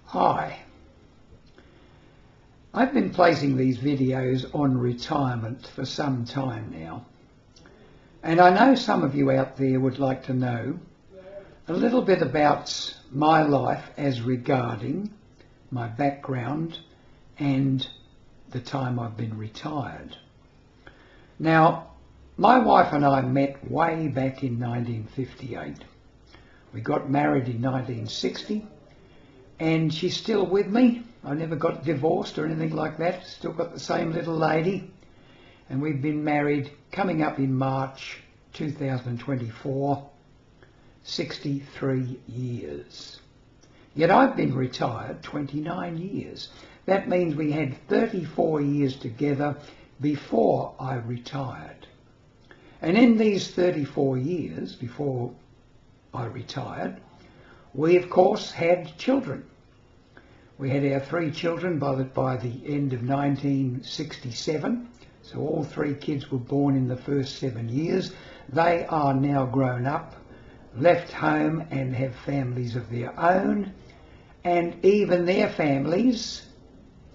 Hi. I've been placing these videos on retirement for some time now, and I know some of you out there would like to know a little bit about my life as regarding my background and the time I've been retired. Now, my wife and I met way back in 1958. We got married in 1960, and she's still with me. I never got divorced or anything like that. Still got the same little lady. And we've been married, coming up in March 2024, 63 years. Yet I've been retired 29 years. That means we had 34 years together before I retired. And in these 34 years before I retired, we of course had children. We had our 3 children by the end of 1967. So all 3 kids were born in the first 7 years. They are now grown up, left home and have families of their own. And even their families,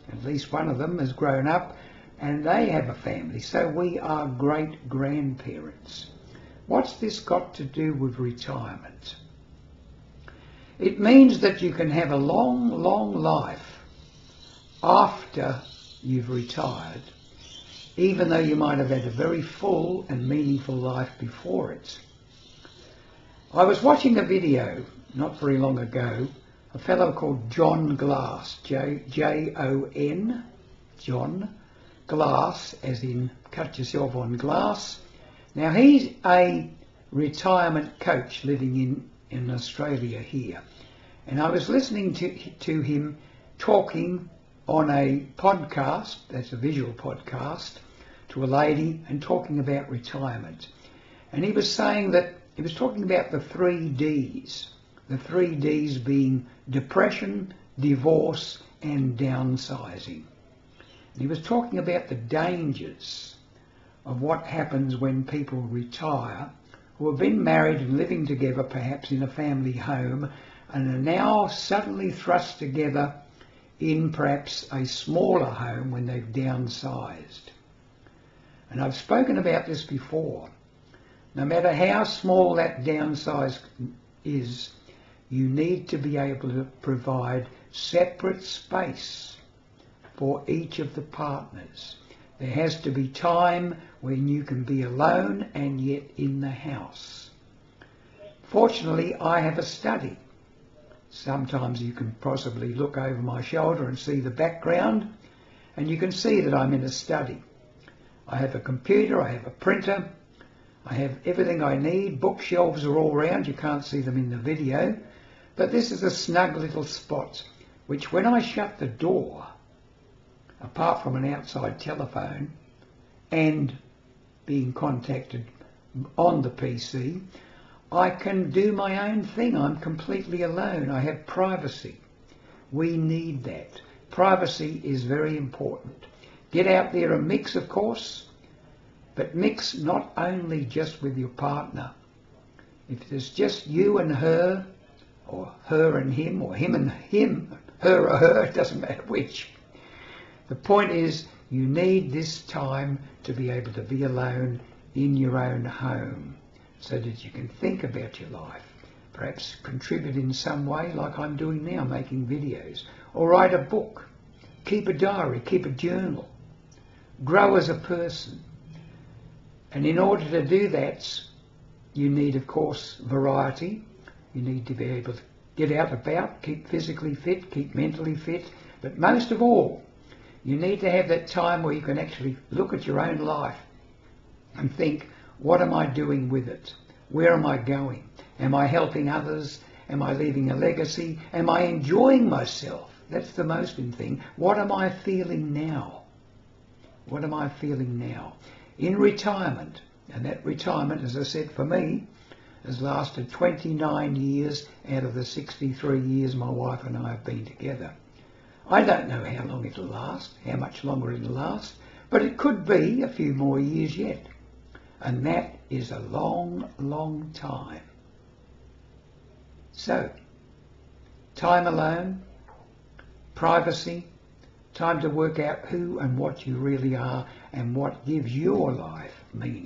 at least one of them has grown up and they have a family. So we are great grandparents. What's this got to do with retirement? It means that you can have a long, long life after you've retired, even though you might have had a very full and meaningful life before it. I was watching a video not very long ago, a fellow called John Glass, J-O-N, John Glass, as in cut yourself on glass. Now he's a retirement coach living in Australia here, and I was listening to him talking on a podcast, that's a visual podcast, to a lady and talking about retirement. And he was saying that he was talking about the 3 Ds, the 3 Ds being depression, divorce and downsizing. And he was talking about the dangers of what happens when people retire who have been married and living together perhaps in a family home and are now suddenly thrust together in perhaps a smaller home when they've downsized. And I've spoken about this before. No matter how small that downsize is, you need to be able to provide separate space for each of the partners. There has to be time when you can be alone and yet in the house. Fortunately, I have a study. Sometimes you can possibly look over my shoulder and see the background, and you can see that I'm in a study. I have a computer, I have a printer, I have everything I need. Bookshelves are all around. You can't see them in the video, but this is a snug little spot which, when I shut the door, apart from an outside telephone and being contacted on the PC, I can do my own thing. I'm completely alone. I have privacy. We need that. Privacy is very important. Get out there and mix, of course, but mix not only just with your partner. If there's just you and her, or her and him, or him and him, her or her, it doesn't matter which. The point is, you need this time to be able to be alone in your own home so that you can think about your life, perhaps contribute in some way like I'm doing now, making videos, or write a book, keep a diary, keep a journal, grow as a person. And in order to do that, you need, of course, variety. You need to be able to get out about, keep physically fit, keep mentally fit, but most of all, you need to have that time where you can actually look at your own life and think, what am I doing with it? Where am I going? Am I helping others? Am I leaving a legacy? Am I enjoying myself? That's the most important thing. What am I feeling now? What am I feeling now? In retirement, and that retirement, as I said, for me, has lasted 29 years out of the 63 years my wife and I have been together. I don't know how long it'll last, how much longer it'll last, but it could be a few more years yet. And that is a long, long time. So, time alone, privacy, time to work out who and what you really are and what gives your life meaning.